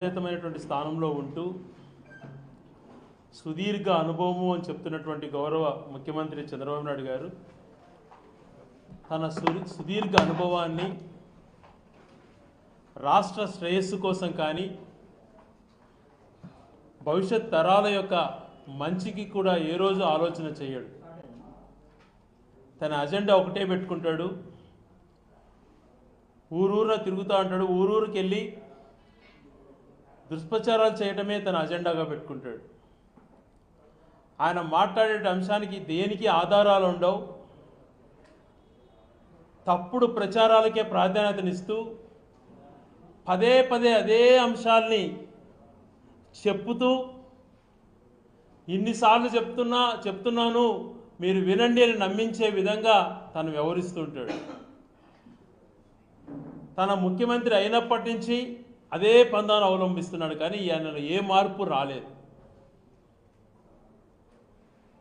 ఉన్నతమైనటువంటి స్థానంలో ఉంటూ సుదీర్ఘ అనుభవము అని చెప్తున్నటువంటి గౌరవ ముఖ్యమంత్రి చంద్రబాబు నాయుడు గారు తన సుదీర్ఘ అనుభవాన్ని రాష్ట్ర శ్రేయస్సు కోసం కానీ భవిష్యత్ తరాల యొక్క మంచికి కూడా ఏ రోజు ఆలోచన చేయడు. తన అజెండా ఒకటే పెట్టుకుంటాడు. ఊరూరున తిరుగుతూ ఉంటాడు. ఊరూరికి వెళ్ళి దుష్ప్రచారాలు చేయడమే తన అజెండాగా పెట్టుకుంటాడు. ఆయన మాట్లాడే అంశానికి దేనికి ఆధారాలు ఉండవు. తప్పుడు ప్రచారాలకే ప్రాధాన్యతనిస్తూ పదే పదే అదే అంశాల్ని చెప్పుతూ ఇన్నిసార్లు చెప్తున్నాను మీరు వినండి అని నమ్మించే విధంగా తను వ్యవహరిస్తుంటాడు. తన ముఖ్యమంత్రి అయినప్పటి నుంచి అదే పందాను అవలంబిస్తున్నాడు. కానీ ఆయనలో ఏ మార్పు రాలేదు.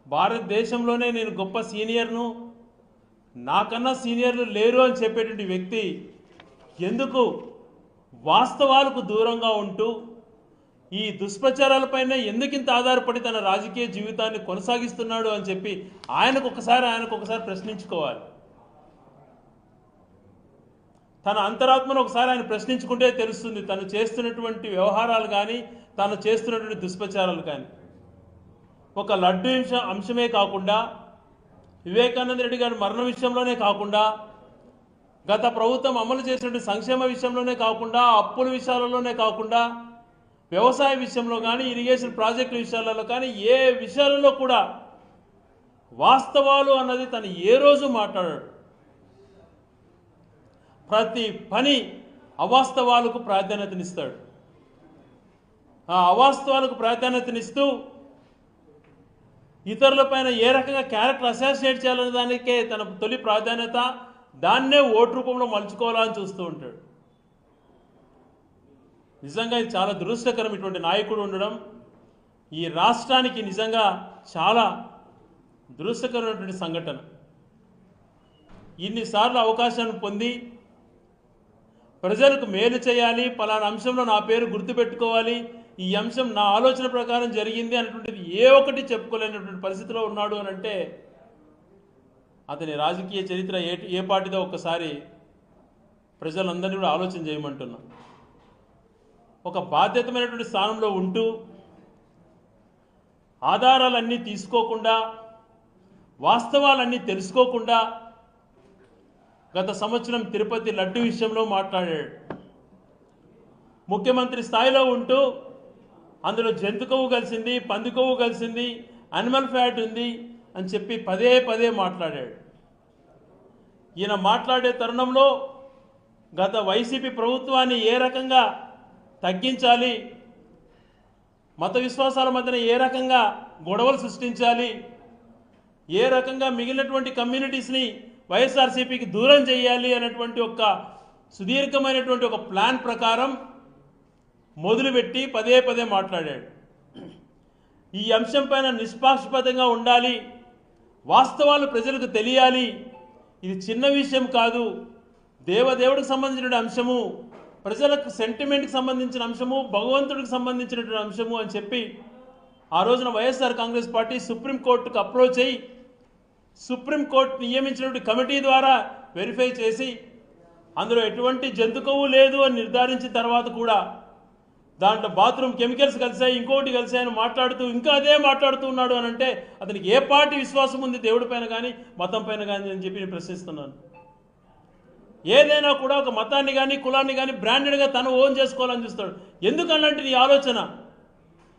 భారతదేశంలోనే నేను గొప్ప సీనియర్ను, నాకన్నా సీనియర్లు లేరు అని చెప్పేటువంటి వ్యక్తి ఎందుకు వాస్తవాలకు దూరంగా ఉంటూ ఈ దుష్ప్రచారాలపైన ఎందుకింత ఆధారపడి తన రాజకీయ జీవితాన్ని కొనసాగిస్తున్నాడు అని చెప్పి ఆయనకు ఒకసారి ప్రశ్నించుకోవాలి. తన అంతరాత్మను ఒకసారి ఆయన ప్రశ్నించుకుంటే తెలుస్తుంది తను చేస్తున్నటువంటి వ్యవహారాలు కానీ తను చేస్తున్నటువంటి దుష్ప్రచారాలు కానీ. ఒక లడ్డు అంశమే కాకుండా, వివేకానంద రెడ్డి గారి మరణ విషయంలోనే కాకుండా, గత ప్రభుత్వం అమలు చేసినటువంటి సంక్షేమ విషయంలోనే కాకుండా, అప్పుల విషయాలలోనే కాకుండా, వ్యవసాయ విషయంలో కానీ, ఇరిగేషన్ ప్రాజెక్టుల విషయాలలో కానీ ఏ విషయాలలో కూడా వాస్తవాలు అన్నది తను ఏ రోజు మాట్లాడాడు. ప్రతి పని అవాస్తవాలకు ప్రాధాన్యతనిస్తాడు. ఆ అవాస్తవాలకు ప్రాధాన్యతనిస్తూ ఇతరులపైన ఏ రకంగా క్యారెక్టర్ అసాసినేట్ చేయాలనే దానికే తన తొలి ప్రాధాన్యత. దాన్నే ఓటు రూపంలో మలుచుకోవాలని చూస్తూ ఉంటాడు. నిజంగా ఇది చాలా దురదృష్టకరం ఇటువంటి నాయకుడు ఉండడం. ఈ రాష్ట్రానికి నిజంగా చాలా దురదృష్టకరమైనటువంటి సంఘటన. ఇన్నిసార్లు అవకాశాన్ని పొంది ప్రజలకు మేలు చేయాలి, పలానా అంశంలో నా పేరు గుర్తుపెట్టుకోవాలి, ఈ అంశం నా ఆలోచన ప్రకారం జరిగింది అనేటువంటిది ఏ ఒక్కటి చెప్పుకోలేనటువంటి పరిస్థితిలో ఉన్నాడు అని అంటే అతని రాజకీయ చరిత్ర ఏ పార్టీదో ఒక్కసారి ప్రజలందరినీ కూడా ఆలోచన చేయమంటున్నా. ఒక బాధ్యతమైనటువంటి స్థానంలో ఉంటూ ఆధారాలన్నీ తీసుకోకుండా, వాస్తవాలన్నీ తెలుసుకోకుండా గత సంవత్సరం తిరుపతి లడ్డు విషయంలో మాట్లాడాడు. ముఖ్యమంత్రి స్థాయిలో ఉంటూ అందులో జంతు కొవ్వు కలిసింది, పంది కొవ్వు కలిసింది, అనిమల్ ఫ్యాట్ ఉంది అని చెప్పి పదే పదే మాట్లాడాడు. ఈయన మాట్లాడే తరుణంలో గత వైసీపీ ప్రభుత్వాన్ని ఏ రకంగా తగ్గించాలి, మత విశ్వాసాల మధ్యన ఏ రకంగా గొడవలు సృష్టించాలి, ఏ రకంగా మిగిలినటువంటి కమ్యూనిటీస్ని వైఎస్ఆర్సీపీకి దూరం చేయాలి అనేటువంటి ఒక సుదీర్ఘమైనటువంటి ఒక ప్లాన్ ప్రకారం మొదలుపెట్టి పదే పదే మాట్లాడాడు. ఈ అంశం పైన నిష్పాక్షపాతంగా ఉండాలి, వాస్తవాలు ప్రజలకు తెలియాలి, ఇది చిన్న విషయం కాదు, దేవుడికి సంబంధించిన అంశము, ప్రజలకు సెంటిమెంట్కి సంబంధించిన అంశము, భగవంతుడికి సంబంధించినటువంటి అంశము అని చెప్పి ఆ రోజున వైఎస్ఆర్ కాంగ్రెస్ పార్టీ సుప్రీంకోర్టుకు అప్రోచ్ అయ్యి సుప్రీంకోర్టు నియమించినటువంటి కమిటీ ద్వారా వెరిఫై చేసి అందులో ఎటువంటి జంతు కొవ్వు లేదు అని నిర్ధారించిన తర్వాత కూడా దాంట్లో బాత్రూమ్ కెమికల్స్ కలిసాయి, ఇంకోటి కలిసాయని మాట్లాడుతూ ఇంకా అదే మాట్లాడుతూ ఉన్నాడు అని అంటే అతనికి ఏ పార్టీ విశ్వాసం ఉంది దేవుడి పైన కానీ మతం పైన కానీ అని చెప్పి నేను ప్రశ్నిస్తున్నాను. ఏదైనా కూడా ఒక మతాన్ని కానీ కులాన్ని కానీ బ్రాండెడ్గా తను ఓన్ చేసుకోవాలని చూస్తాడు. ఎందుకన్నట్టు నీ ఆలోచన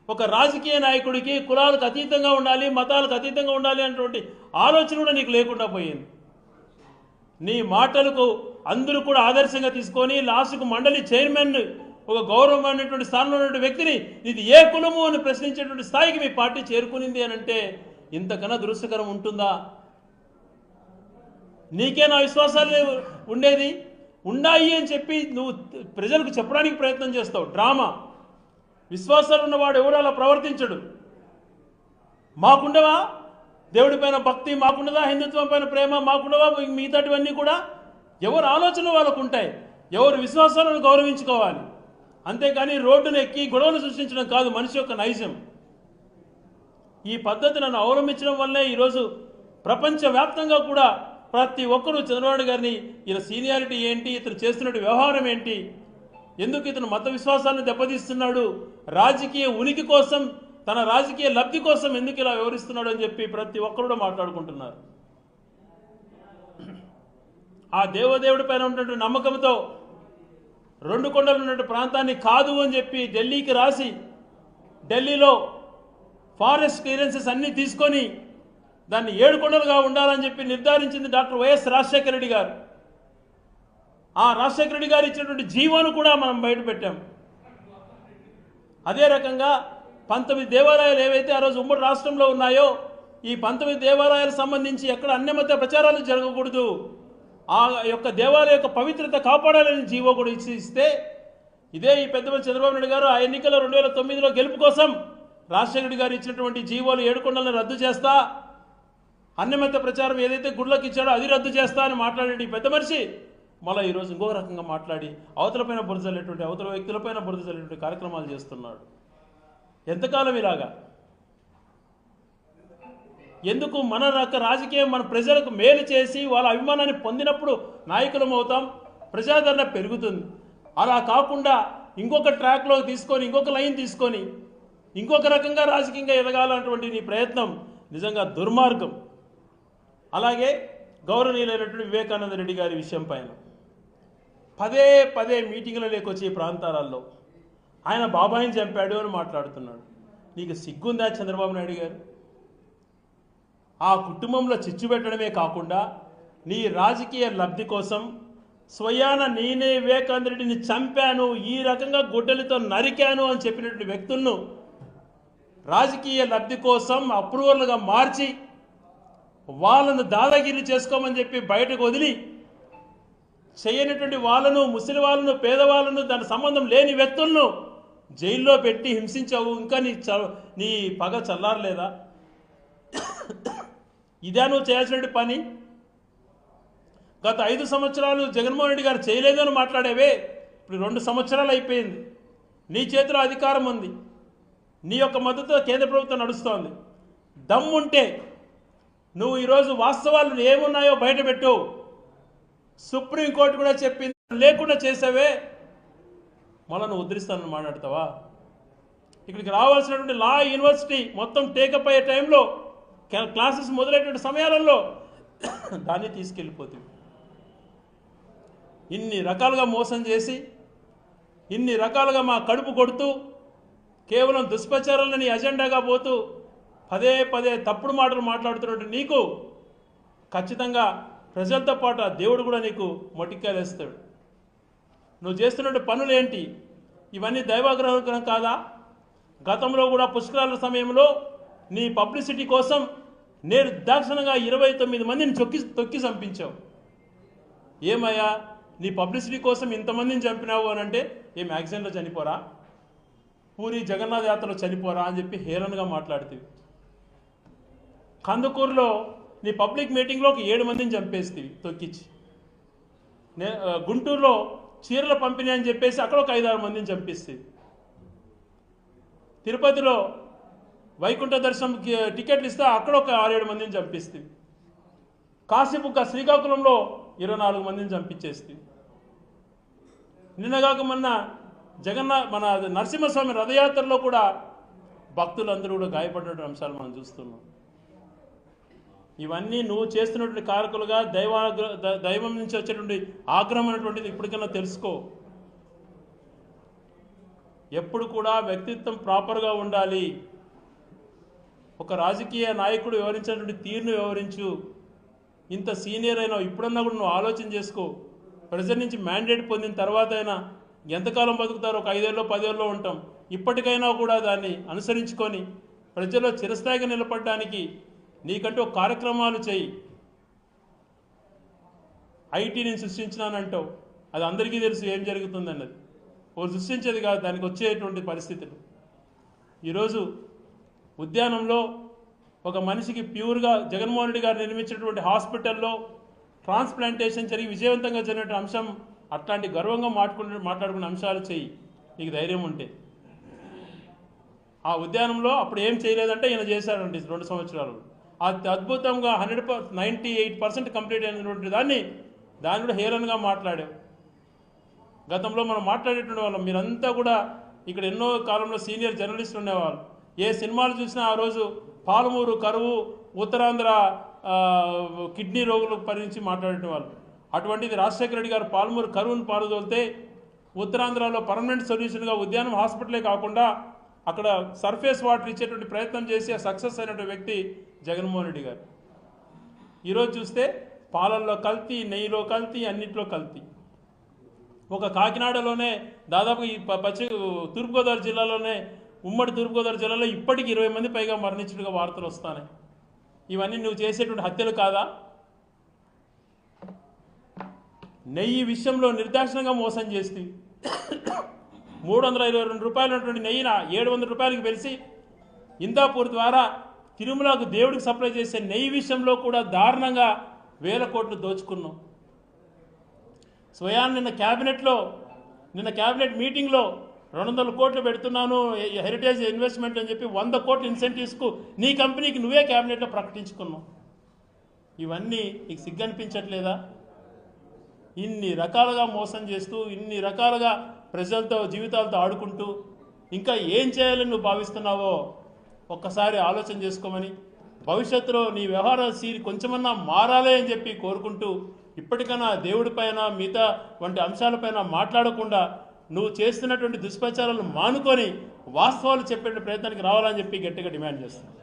ఒక రాజకీయ నాయకుడికి కులాలకు అతీతంగా ఉండాలి, మతాలకు అతీతంగా ఉండాలి అనేటువంటి ఆలోచన కూడా నీకు లేకుండా పోయింది. నీ మాటలకు అందరూ కూడా ఆదర్శంగా తీసుకొని లాస్ట్కు మండలి చైర్మన్ ఒక గౌరవమైనటువంటి స్థానంలో ఉన్నటువంటి వ్యక్తిని ఇది ఏ కులము అని ప్రశ్నించేటువంటి స్థాయికి మీ పార్టీ చేరుకునింది అని అంటే ఇంతకన్నా దురదృష్టకరం ఉంటుందా? నీకే నా విశ్వాసాలు ఉండేది ఉన్నాయి అని చెప్పి నువ్వు ప్రజలకు చెప్పడానికి ప్రయత్నం చేస్తావు. డ్రామా. విశ్వాసాలు ఉన్నవాడు ఎవరు అలా ప్రవర్తించడు. మాకుండవా దేవుడి పైన భక్తి, మాకుండదా హిందుత్వం పైన ప్రేమ, మాకుండవా మిగతాటివన్నీ కూడా ఎవరు ఆలోచన వాళ్ళకు ఉంటాయి. ఎవరు విశ్వాసాలను గౌరవించుకోవాలి. అంతేకాని రోడ్డును ఎక్కి గొడవలు సృష్టించడం కాదు మనిషి యొక్క నైజం. ఈ పద్ధతులను అవలంబించడం వల్లే ఈరోజు ప్రపంచవ్యాప్తంగా కూడా ప్రతి ఒక్కరూ చంద్రబాబు గారిని ఈయన సీనియారిటీ ఏంటి, ఇతను చేస్తున్న వ్యవహారం ఏంటి, ఎందుకు ఇతను మత విశ్వాసాలను దెబ్బతీస్తున్నాడు, రాజకీయ ఉనికి కోసం, తన రాజకీయ లబ్ధి కోసం ఎందుకు ఇలా వివరిస్తున్నాడు అని చెప్పి ప్రతి ఒక్కరు కూడా మాట్లాడుకుంటున్నారు. ఆ దేవదేవుడి పైన ఉన్నటువంటి నమ్మకంతో రెండు కొండలు ఉన్నటువంటి ప్రాంతాన్ని కాదు అని చెప్పి ఢిల్లీకి రాసి, ఢిల్లీలో ఫారెస్ట్ క్లియరెన్సెస్ అన్నీ తీసుకొని దాన్ని 7 కొండలుగా ఉండాలని చెప్పి నిర్ధారించింది డాక్టర్ వైఎస్ రాజశేఖర రెడ్డి గారు. ఆ రాజశేఖర రెడ్డి గారు ఇచ్చినటువంటి జీవోను కూడా మనం బయట పెట్టాం. అదే రకంగా 19 దేవాలయాలు ఏవైతే ఆ రోజు ఉమ్మడి రాష్ట్రంలో ఉన్నాయో, ఈ 19 దేవాలయాలకు సంబంధించి ఎక్కడ అన్యమత ప్రచారాలు జరగకూడదు, ఆ యొక్క దేవాలయ యొక్క పవిత్రత కాపాడాలని జీవో కూడా ఇస్తే, ఇదే ఈ పెద్దపల్లి చంద్రబాబు నాయుడు గారు ఆ ఎన్నికల్లో 2009లో గెలుపు కోసం రాజశేఖర రెడ్డి గారు ఇచ్చినటువంటి జీవోలు 7 కొండలను రద్దు చేస్తా, అన్యమత ప్రచారం ఏదైతే గుళ్ళకి ఇచ్చాడో అది రద్దు చేస్తా అని మాట్లాడే పెద్ద మనిషి మళ్ళీ ఈరోజు ఇంకో రకంగా మాట్లాడి అవతలపైన బురదలేటువంటి, అవతల వ్యక్తులపైన బురదలేటువంటి కార్యక్రమాలు చేస్తున్నాడు. ఎంతకాలం ఇలాగా? ఎందుకు? మన రాజకీయం మన ప్రజలకు మేలు చేసి వాళ్ళ అభిమానాన్ని పొందినప్పుడు నాయకులం అవుతాం, ప్రజాదరణ పెరుగుతుంది. అలా కాకుండా ఇంకొక ట్రాక్లో తీసుకొని, ఇంకొక లైన్ తీసుకొని ఇంకొక రకంగా రాజకీయంగా ఎదగాలన్నటువంటి నీ ప్రయత్నం నిజంగా దుర్మార్గం. అలాగే గౌరవనీయులైనటువంటి వివేకానంద రెడ్డి గారి విషయం పైన పదే పదే మీటింగ్ల లేకొచ్చి ఈ ప్రాంతాలలో ఆయన బాబాయిని చంపాడు అని మాట్లాడుతున్నాడు. నీకు సిగ్గుందా చంద్రబాబు నాయుడు గారు? ఆ కుటుంబంలో చిచ్చు పెట్టడమే కాకుండా నీ రాజకీయ లబ్ధి కోసం స్వయాన నేనే వివేకానంద రెడ్డిని చంపాను, ఈ రకంగా గుడ్డలతో నరికాను అని చెప్పినటువంటి వ్యక్తులను రాజకీయ లబ్ధి కోసం అప్రూవర్లుగా మార్చి వాళ్ళను దాదాగిరి చేసుకోమని చెప్పి బయటకు వదిలి, చేయనటువంటి వాళ్ళను, ముసలి వాళ్ళను, పేదవాళ్ళను, దాని సంబంధం లేని వ్యక్తులను జైల్లో పెట్టి హింసించావు. ఇంకా నీ పగ చల్లారలేదా? ఇదే నువ్వు చేయాల్సిన పని? గత 5 సంవత్సరాలు జగన్మోహన్ రెడ్డి గారు చేయలేదని మాట్లాడేవే, ఇప్పుడు 2 సంవత్సరాలు అయిపోయింది. నీ చేతిలో అధికారం ఉంది, నీ యొక్క మద్దతుతో కేంద్ర ప్రభుత్వం నడుస్తోంది. దమ్ముంటే నువ్వు ఈరోజు వాస్తవాలు ఏమున్నాయో బయటపెట్టు. సుప్రీంకోర్టు కూడా చెప్పింది, లేకుండా చేసావే, మళ్ళీ నువ్వు ఉద్ధరిస్తానని మాట్లాడతావా? ఇక్కడికి రావాల్సినటువంటి లా యూనివర్సిటీ మొత్తం టేకప్ అయ్యే టైంలో, క్లాసెస్ మొదలైనటువంటి సమయాలలో దాన్ని తీసుకెళ్ళిపోతుంది. ఇన్ని రకాలుగా మోసం చేసి, ఇన్ని రకాలుగా మా కడుపు కొడుతూ, కేవలం దుష్ప్రచారాలను నీ అజెండాగా పోతూ పదే పదే తప్పుడు మాటలు మాట్లాడుతున్నట్టు నీకు ఖచ్చితంగా ప్రజలతో పాటు దేవుడు కూడా నీకు మొటిక్కాలేస్తాడు. నువ్వు చేస్తున్నటువంటి పనులు ఏంటి? ఇవన్నీ దైవాగ్రహం కాదా? గతంలో కూడా పుష్కరాల సమయంలో నీ పబ్లిసిటీ కోసం నేను దాక్షణంగా 29 మందిని తొక్కి చంపించావు. ఏమయ్యా, నీ పబ్లిసిటీ కోసం ఇంతమందిని చంపినావు అని అంటే ఏ మ్యాగజైన్లో చనిపోరా, పూరి జగన్నాథ్ యాత్రలో చనిపోరా అని చెప్పి హేళనగా మాట్లాడుతీవి. కందుకూరులో నీ పబ్లిక్ మీటింగ్లో 7 మందిని చంపేస్తీవి తొక్కిచ్చి. గుంటూరులో చీరల పంపిణీ అని చెప్పేసి అక్కడ ఒక 5-6 మందిని చంపిస్తేవి. తిరుపతిలో వైకుంఠ దర్శనం టికెట్లు ఇస్తే అక్కడ ఒక 6-7 మందిని చంపిస్తేవి. కాశీబుక్క శ్రీకాకుళంలో 24 మందిని చంపించేస్తేవి. నిన్నగాక మొన్న మన నరసింహస్వామి రథయాత్రలో కూడా భక్తులందరూ కూడా గాయపడినటువంటి అంశాలు మనం చూస్తున్నాం. ఇవన్నీ నువ్వు చేస్తున్నటువంటి కారకులుగా దైవం నుంచి వచ్చేటువంటి ఆగ్రహం అనేటువంటిది ఇప్పటికైనా తెలుసుకో. ఎప్పుడు కూడా వ్యక్తిత్వం ప్రాపర్గా ఉండాలి. ఒక రాజకీయ నాయకుడు వివరించినటువంటి తీరును వివరించు. ఇంత సీనియర్ అయినా ఇప్పుడన్నా కూడా నువ్వు ఆలోచన చేసుకో. ప్రజల నుంచి మ్యాండేట్ పొందిన తర్వాత అయినా ఎంతకాలం బతుకుతారో, ఒక 5 ఏళ్ళో 10 ఏళ్ళలో ఉంటాం. ఇప్పటికైనా కూడా దాన్ని అనుసరించుకొని ప్రజల్లో చిరస్థాయిగా నిలబడడానికి నీకంటూ కార్యక్రమాలు చేయి. ఐటీని సృష్టించినానంటావు, అది అందరికీ తెలుసు ఏం జరుగుతుందన్నది. వాళ్ళు సృష్టించేది కాదు, దానికి వచ్చేటువంటి పరిస్థితులు. ఈరోజు ఉద్యానంలో ఒక మనిషికి ప్యూర్గా జగన్మోహన్ రెడ్డి గారు నిర్మించినటువంటి హాస్పిటల్లో ట్రాన్స్ప్లాంటేషన్ జరిగి విజయవంతంగా జరిగిన అంశం, అట్లాంటి గర్వంగా మాట్లాడుకునే అంశాలు చేయి. మీకు ధైర్యం ఉంటే. ఆ ఉద్యానంలో అప్పుడు ఏం చేయలేదంటే ఈయన చేశాడండి 2 సంవత్సరాలు. అది అద్భుతంగా 98% కంప్లీట్ అయినటువంటి దాన్ని కూడా హేళనగా మాట్లాడాం. గతంలో మనం మాట్లాడేటువంటి వాళ్ళం. మీరంతా కూడా ఇక్కడ ఎన్నో కాలంలో సీనియర్ జర్నలిస్టులు ఉండేవాళ్ళు. ఏ సినిమాలు చూసినా ఆ రోజు పాలమూరు కరువు, ఉత్తరాంధ్ర కిడ్నీ రోగుల గురించి మాట్లాడేవాళ్ళు. అటువంటిది రాజశేఖర రెడ్డి గారు పాలమూరు కరువును పారుదోలితే ఉత్తరాంధ్రలో పర్మనెంట్ సొల్యూషన్గా ఉద్యానం హాస్పిటలే కాకుండా అక్కడ సర్ఫేస్ వాటర్ ఇచ్చేటువంటి ప్రయత్నం చేసి సక్సెస్ అయినటువంటి వ్యక్తి జగన్మోహన్ రెడ్డి గారు. ఈరోజు చూస్తే పాలల్లో కల్తీ, నెయ్యిలో కల్తీ, అన్నింటిలో కల్తీ. ఒక కాకినాడలోనే దాదాపు ఈ తూర్పుగోదావరి జిల్లాలోనే, ఉమ్మడి తూర్పుగోదావరి జిల్లాలో ఇప్పటికి 20 మంది పైగా మరణించినట్టుగా వార్తలు వస్తాయి. ఇవన్నీ నువ్వు చేసేటువంటి హత్యలు కాదా? నెయ్యి విషయంలో నిర్దాక్షిణంగా మోసం చేస్తే 322 రూపాయలు ఉన్నటువంటి నెయ్యిన 700 రూపాయలకి వెలిసి ఇందాపూర్ ద్వారా తిరుమలకు దేవుడికి సప్లై చేసే నెయ్యి విషయంలో కూడా దారుణంగా 1000 కోట్లు దోచుకున్నాం. స్వయాన్ నిన్న క్యాబినెట్ మీటింగ్లో 200 కోట్లు పెడుతున్నాను హెరిటేజ్ ఇన్వెస్ట్మెంట్ అని చెప్పి 100 కోట్లు ఇన్సెంటివ్స్కు నీ కంపెనీకి నువ్వే క్యాబినెట్లో ప్రకటించుకున్నావు. ఇవన్నీ నీకు సిగ్గనిపించట్లేదా? ఇన్ని రకాలుగా మోసం చేస్తూ, ఇన్ని రకాలుగా ప్రజలతో జీవితాలతో ఆడుకుంటూ ఇంకా ఏం చేయాలని నువ్వు భావిస్తున్నావో ఒక్కసారి ఆలోచన చేసుకోమని, భవిష్యత్తులో నీ వ్యవహార శైలి కొంచెమన్నా మారాలి అని చెప్పి కోరుకుంటూ, ఇప్పటికైనా దేవుడిపైన మిగతా వంటి అంశాలపైన మాట్లాడకుండా నువ్వు చేస్తున్నటువంటి దుష్ప్రచారాలను మానుకొని వాస్తవాలు చెప్పే ప్రయత్నానికి రావాలని చెప్పి గట్టిగా డిమాండ్ చేస్తున్నాను.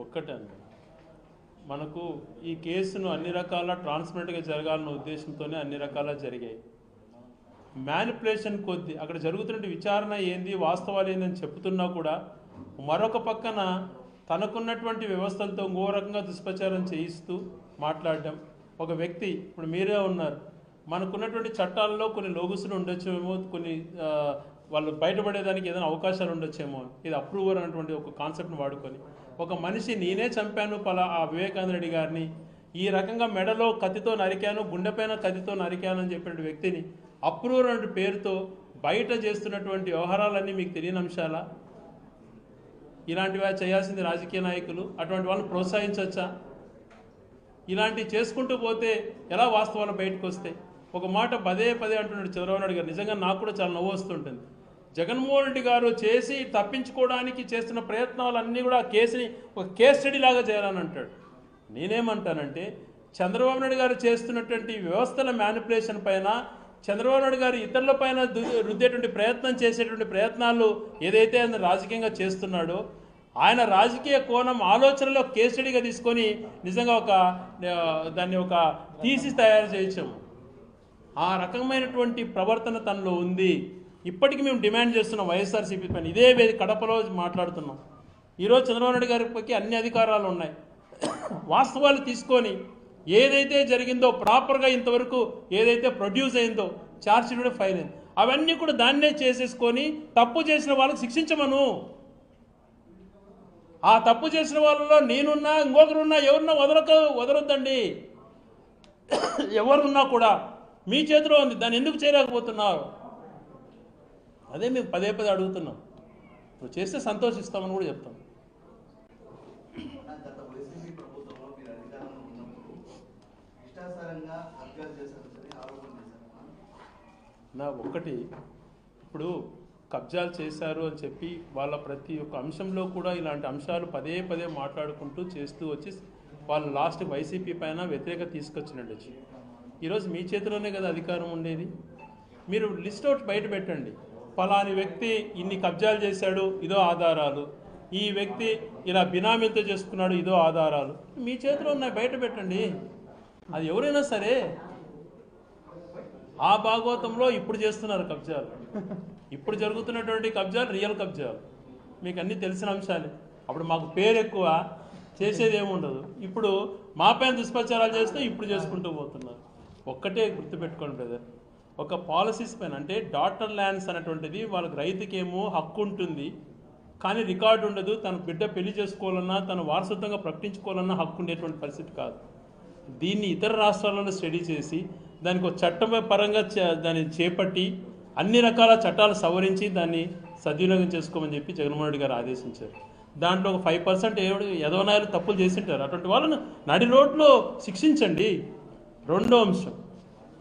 ఒక్కటే అండి, మనకు ఈ కేసును అన్ని రకాల ట్రాన్స్పరెంట్గా జరగాలన్న ఉద్దేశంతోనే అన్ని రకాల జరిగాయి. మ్యానిపులేషన్ కొద్ది అక్కడ జరుగుతున్న విచారణ ఏంది, వాస్తవాలు ఏందని చెప్తున్నా కూడా మరొక పక్కన తనకున్నటువంటి వ్యవస్థలతో ఇంకో రకంగా దుష్ప్రచారం చేయిస్తూ మాట్లాడడం. ఒక వ్యక్తి, ఇప్పుడు మీరే ఉన్నారు, మనకున్నటువంటి చట్టాల్లో కొన్ని లోగుసులు ఉండొచ్చేమో, కొన్ని వాళ్ళు బయటపడేదానికి ఏదైనా అవకాశాలు ఉండొచ్చేమో, ఇది అప్రూవర్ అనేటువంటి ఒక కాన్సెప్ట్ని వాడుకొని ఒక మనిషి నేనే చంపాను ఆ వివేకానంద రెడ్డి గారిని, ఈ రకంగా మెడలో కత్తితో నరికాను, గుండెపైన కత్తితో నరికాను అని చెప్పిన వ్యక్తిని అప్రూవర్ అనే పేరుతో బయట చేస్తున్నటువంటి వ్యవహారాలన్నీ మీకు తెలియని అంశాలా? ఇలాంటివి చేయాల్సింది రాజకీయ నాయకులు. అటువంటి వాళ్ళని ప్రోత్సహించవచ్చా? ఇలాంటివి చేసుకుంటూ పోతే ఎలా వాస్తవాలు బయటకు వస్తాయి? ఒక మాట పదే అంటున్నాడు చంద్రబాబు నాయుడు గారు. నిజంగా నాకు కూడా చాలా నవ్వు వస్తుంటుంది. జగన్మోహన్ రెడ్డి గారు చేసి తప్పించుకోవడానికి చేస్తున్న ప్రయత్నాలన్నీ కూడా కేసుని ఒక కేస్ స్టడీ లాగా చేయాలని అంటాడు. నేనేమంటానంటే, చంద్రబాబు నాయుడు గారు చేస్తున్నటువంటి వ్యవస్థల మ్యానిపులేషన్ పైన, చంద్రబాబు నాయుడు గారు ఇతరుల పైన రుద్దేటువంటి ప్రయత్నం చేసేటువంటి ప్రయత్నాలు ఏదైతే ఆయన రాజకీయంగా చేస్తున్నాడో, ఆయన రాజకీయ కోణం ఆలోచనలో కేస్ స్టడీగా తీసుకొని నిజంగా దాన్ని ఒక థీసిస్ తయారు చేయొచ్చాము. ఆ రకమైనటువంటి ప్రవర్తన తనలో ఉంది. ఇప్పటికీ మేము డిమాండ్ చేస్తున్నాం వైఎస్ఆర్సీపీ పైన. ఇదే కడపలో మాట్లాడుతున్నాం. ఈరోజు చంద్రబాబు నాయుడు గారికి అన్ని అధికారాలు ఉన్నాయి. వాస్తవాలు తీసుకొని ఏదైతే జరిగిందో ప్రాపర్గా ఇంతవరకు ఏదైతే ప్రొడ్యూస్ అయిందో ఛార్జ్షీట్ కూడా ఫైల్ అయింది, అవన్నీ కూడా దాన్నే చేసేసుకొని తప్పు చేసిన వాళ్ళకి శిక్షించమను. ఆ తప్పు చేసిన వాళ్ళలో నేనున్నా, ఇంకొకరున్నా, ఎవరున్నా వదలొద్దండి. ఎవరున్నా కూడా మీ చేతిలో ఉంది, దాన్ని ఎందుకు చేయలేకపోతున్నారు? అదే మేము పదే అడుగుతున్నాం. నువ్వు చేస్తే సంతోషిస్తామని కూడా చెప్తాం. నా ఒక్కటి, ఇప్పుడు కబ్జాలు చేశారు అని చెప్పి వాళ్ళ ప్రతి ఒక్క అంశంలో కూడా ఇలాంటి అంశాలు పదే మాట్లాడుకుంటూ చేస్తూ వచ్చి వాళ్ళు లాస్ట్ వైసీపీ పైన వ్యతిరేకత తీసుకొచ్చినట్టు. ఈరోజు మీ చేతిలోనే కదా అధికారం ఉండేది. మీరు లిస్ట్ అవుట్ బయట పెట్టండి. ఫలాని వ్యక్తి ఇన్ని కబ్జాలు చేశాడు, ఇదో ఆధారాలు. ఈ వ్యక్తి ఇలా బినామీలతో చేసుకున్నాడు, ఇదో ఆధారాలు. మీ చేతిలో ఉన్నాయి, బయట పెట్టండి. అది ఎవరైనా సరే. ఆ భాగవతంలో ఇప్పుడు చేస్తున్నారు కబ్జాలు. ఇప్పుడు జరుగుతున్నటువంటి కబ్జాలు రియల్ కబ్జాలు. మీకు అన్నీ తెలిసిన అంశాలే. అప్పుడు మాకు పేరు ఎక్కువ, చేసేది ఏముండదు. ఇప్పుడు మా పైన దుష్ప్రచారాలు చేస్తే ఇప్పుడు చేసుకుంటూ పోతున్నారు. ఒక్కటే గుర్తుపెట్టుకోండి బ్రదర్, ఒక పాలసీస్ పైన అంటే డాటర్ ల్యాండ్స్ అనేటువంటిది వాళ్ళకి రైతుకేమో హక్కు ఉంటుంది, కానీ రికార్డు ఉండదు. తన బిడ్డ పెళ్లి చేసుకోవాలన్నా తన వారసత్వంగా ప్రకటించుకోవాలన్నా హక్కు ఉండేటువంటి పరిస్థితి కాదు. దీన్ని ఇతర రాష్ట్రాలలో స్టడీ చేసి దానికి ఒక చట్టం పరంగా దాన్ని చేపట్టి అన్ని రకాల చట్టాలు సవరించి దాన్ని సద్వినియోగం చేసుకోమని చెప్పి జగన్మోహన్ రెడ్డి గారు ఆదేశించారు. దాంట్లో ఒక 5% యదవనాయాలు తప్పులు చేసింటారు, అటువంటి వాళ్ళను నడి రోడ్లో శిక్షించండి. రెండో అంశం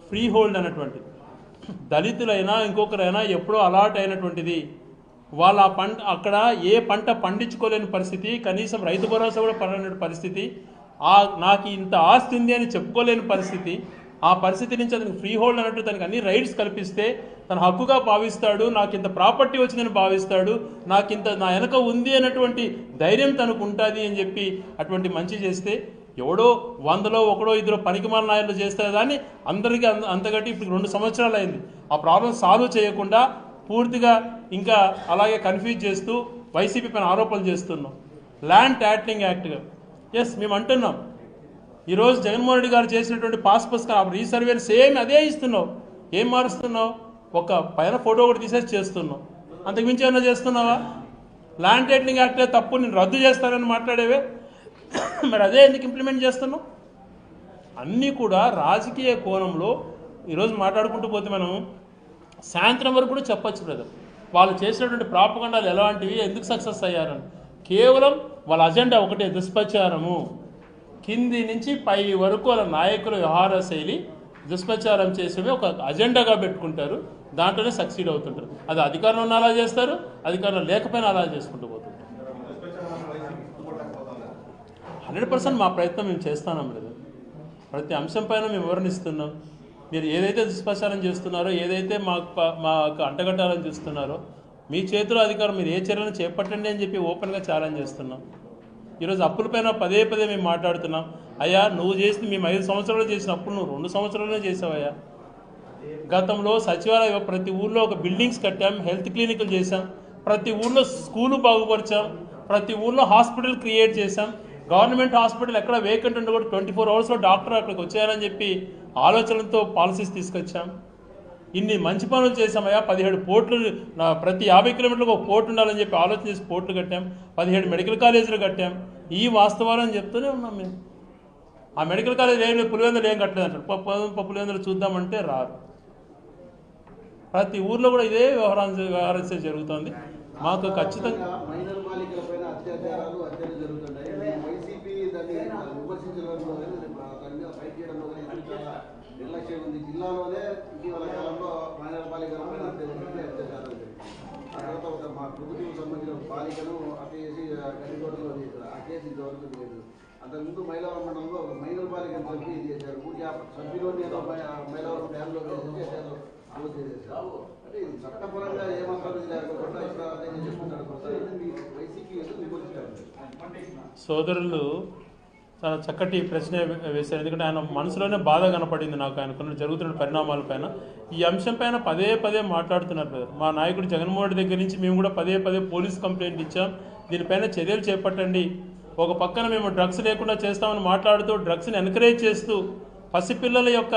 ఫ్రీ హోల్డ్ అనేటువంటిది, దళితులైనా ఇంకొకరైనా ఎప్పుడో అలాట్ అయినటువంటిది, వాళ్ళ అక్కడ ఏ పంట పండించుకోలేని పరిస్థితి, కనీసం రైతు భరోసా కూడా పడలేని పరిస్థితి, నాకు ఇంత ఆస్తి ఉంది అని చెప్పుకోలేని పరిస్థితి, ఆ పరిస్థితి నుంచి అతనికి ఫ్రీ హోల్డ్ అన్నట్టు తనకి అన్ని రైట్స్ కల్పిస్తే తన హక్కుగా భావిస్తాడు, నాకు ఇంత ప్రాపర్టీ వచ్చిందని భావిస్తాడు, నాకు ఇంత నా వెనక ఉంది అన్నటువంటి ధైర్యం తనకు ఉంటుంది అని చెప్పి అటువంటి మంచి చేస్తే, ఎవడో 100లో 1 2 పనికిమాల నాయకులు చేస్తే దాన్ని అందరికీ అంతగట్టి ఇప్పుడు 2 సంవత్సరాలు అయింది. ఆ ప్రాబ్లం సాల్వ్ చేయకుండా పూర్తిగా ఇంకా అలాగే కన్ఫ్యూజ్ చేస్తూ వైసీపీ పైన ఆరోపణలు చేస్తున్నాం. ల్యాండ్ ట్యాట్లింగ్ యాక్ట్గా ఎస్ మేము అంటున్నాం. ఈరోజు జగన్మోహన్ రెడ్డి గారు చేసినటువంటి పాస్ పుస్తకం రీసర్వేని సేమ్ అదే ఇస్తున్నావు. ఏం మారుస్తున్నావు? ఒక పైన ఫోటో ఒకటి తీసేసి చేస్తున్నావు, అంతకుమించి ఏమన్నా చేస్తున్నావా? ల్యాండ్ టైటిలింగ్ యాక్ట్ తప్పు, నేను రద్దు చేస్తానని మాట్లాడేవే, మరి అదే ఎందుకు ఇంప్లిమెంట్ చేస్తున్నావు? అన్నీ కూడా రాజకీయ కోణంలో ఈరోజు మాట్లాడుకుంటూ పోతే మనం సాయంత్రం వరకు కూడా చెప్పచ్చు బ్రదర్. వాళ్ళు చేసినటువంటి ప్రాపగండాలు ఎలాంటివి, ఎందుకు సక్సెస్ అయ్యారని. కేవలం వాళ్ళ అజెండా ఒకటే, దుష్ప్రచారము. కింది నుంచి పై వరకు వాళ్ళ నాయకుల వ్యవహార శైలి దుష్ప్రచారం చేసేవి ఒక అజెండాగా పెట్టుకుంటారు, దాంట్లోనే సక్సీడ్ అవుతుంటారు. అది అధికారంలో ఉన్న అలా చేస్తారు, అధికారంలో లేకపోయినా అలా చేసుకుంటూ పోతుంటారు. 100% మా ప్రయత్నం మేము చేస్తున్నాం లేదు. ప్రతి అంశం పైన మేము వివరణిస్తున్నాం. మీరు ఏదైతే దుష్ప్రచారం చేస్తున్నారో, ఏదైతే మాకు అంటగట్టాలని చూస్తున్నారో, మీ చేతిలో అధికారం, మీరు ఏ చర్యలను చేపట్టండి అని చెప్పి ఓపెన్గా ఛాలెంజ్ చేస్తున్నాం. ఈరోజు అప్పులపైన పదే మేము మాట్లాడుతున్నాం. అయ్యా నువ్వు చేసింది మేము 5 సంవత్సరాలు చేసిన అప్పుడు నువ్వు 2 సంవత్సరాలనే చేసావయ్యా. గతంలో సచివాలయ ప్రతి ఊర్లో ఒక బిల్డింగ్స్ కట్టాం, హెల్త్ క్లినిక్లు చేశాం, ప్రతి ఊర్లో స్కూలు బాగుపరిచాం, ప్రతి ఊర్లో హాస్పిటల్ క్రియేట్ చేశాం. గవర్నమెంట్ హాస్పిటల్ ఎక్కడ వేకెంట్ ఉంటే కూడా 24 అవర్స్లో డాక్టర్ అక్కడికి వచ్చారని చెప్పి ఆలోచనలతో పాలసీస్ తీసుకొచ్చాం. ఇన్ని మంచి పనులు చేసామయ్యా. 17 పోర్టులు, ప్రతి 50 కిలోమీటర్లకు ఒక పోర్టు ఉండాలని చెప్పి ఆలోచన చేసి పోర్టులు కట్టాం, 17 మెడికల్ కాలేజీలు కట్టాం. ఈ వాస్తవాలని చెప్తూనే ఉన్నాం మేము. ఆ మెడికల్ కాలేజ్ ఏం లేదు, పులివెందులు ఏం కట్టలేదు అంటారు. పులివెందులు చూద్దామంటే రారు. ప్రతి ఊర్లో కూడా ఇదే వ్యవహారం జరుగుతుంది. మాకు ఖచ్చితంగా నిర్లక్ష్యం ఉంది. జిల్లాలోనే ఇటీవల కాలంలో మైనర్ బాలికలపై అత్యాచారాలు జరిగింది. ఆ తర్వాత ఒక మా ప్రభుత్వం సంబంధించిన బాలికను హత్య చేసి గండికోటలో చేశారు. ఆ కేసు ఇంతవరకు లేదు. అంతకుముందు మైలవరం మండలంలో ఒక మైనర్ బాలికను చంపి ఇది చేశారు. సభ్యులోని ఏదో మైలవరం డ్యాంలో వేసేసి అమలు చేసేసారు. అంటే ఇది చట్టపరంగా ఏమాత్రం లేకుండా ఇక్కడ చెప్పుకుంటారు. వైసీపీ ఎందుకు విమర్శించారు? సోదరులు చాలా చక్కటి ప్రశ్న వేశారు. ఎందుకంటే ఆయన మనసులోనే బాధ కనపడింది నాకు, ఆయనకున్న జరుగుతున్న పరిణామాలపైన. ఈ అంశం పైన పదే మాట్లాడుతున్నారు కదా. మా నాయకుడు జగన్మోహన్ రెడ్డి దగ్గర నుంచి మేము కూడా పదే పోలీస్ కంప్లైంట్ ఇచ్చాం, దీనిపైన చర్యలు చేపట్టండి. ఒక పక్కన మేము డ్రగ్స్ లేకుండా చేస్తామని మాట్లాడుతూ డ్రగ్స్ని ఎంకరేజ్ చేస్తూ పసిపిల్లల యొక్క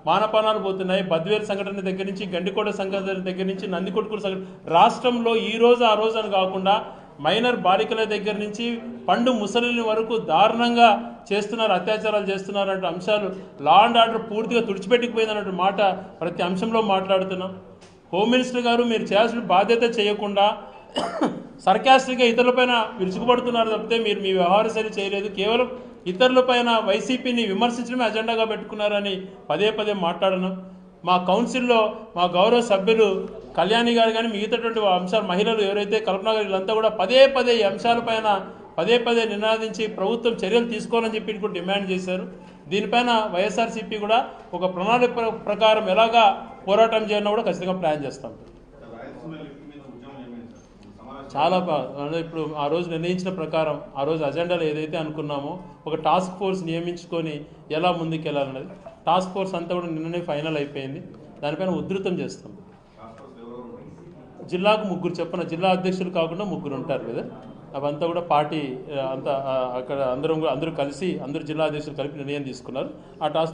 మానపానాలు పోతున్నాయి. బద్వేలు సంఘటన దగ్గర నుంచి, గండికోట సంఘటన దగ్గర నుంచి, నందికొట్కూరు సంఘటన, రాష్ట్రంలో ఈ రోజు ఆ రోజు అని కాకుండా మైనర్ బాలికల దగ్గర నుంచి పండు ముసలిని వరకు దారుణంగా చేస్తున్నారు, అత్యాచారాలు చేస్తున్నారు అంటే అంశాలు లా అండ్ ఆర్డర్ పూర్తిగా తుడిచిపెట్టుకుపోయిందన్నట్టు మాట ప్రతి అంశంలో మాట్లాడుతున్నాం. హోమ్ మినిస్టర్ గారు మీరు చేయాల్సిన బాధ్యత చేయకుండా సర్కాస్టిక్గా ఇతరులపైన విరుచుకుపడుతున్నారు తప్పితే మీరు మీ వ్యవహార శైలి చేయలేదు. కేవలం ఇతరులపైన వైసీపీని విమర్శించడమే అజెండాగా పెట్టుకున్నారని పదే మాట్లాడను. మా కౌన్సిల్లో మా గౌరవ సభ్యులు కళ్యాణి గారు కానీ మిగతాటువంటి అంశాలు, మహిళలు ఎవరైతే కల్పన గారు, వీళ్ళంతా కూడా పదే ఈ అంశాలపైన పదే నినాదించి ప్రభుత్వం చర్యలు తీసుకోవాలని చెప్పి కూడా డిమాండ్ చేశారు. దీనిపైన వైఎస్ఆర్సీపీ కూడా ఒక ప్రణాళిక ప్రకారం ఎలాగా పోరాటం చేయాలన్నా కూడా ఖచ్చితంగా ప్లాన్ చేస్తాం. చాలా బాగా ఇప్పుడు ఆ రోజు నిర్ణయించిన ప్రకారం ఆ రోజు అజెండాలో ఏదైతే అనుకున్నామో ఒక టాస్క్ ఫోర్స్ నియమించుకొని ఎలా ముందుకెళ్ళాలన్నది టాస్క్ ఫోర్స్ అంతా కూడా నిన్ననే ఫైనల్ అయిపోయింది. దానిపైన ఉధృతం చేస్తాం. జిల్లాకు 3 చెప్పిన జిల్లా అధ్యక్షులు కాకుండా 3 ఉంటారు కదా. అవంతా కూడా పార్టీ అంతా అక్కడ అందరూ కలిసి అందరు జిల్లా అధ్యక్షులు కలిపి నిర్ణయం తీసుకున్నారు. ఆ టాస్క్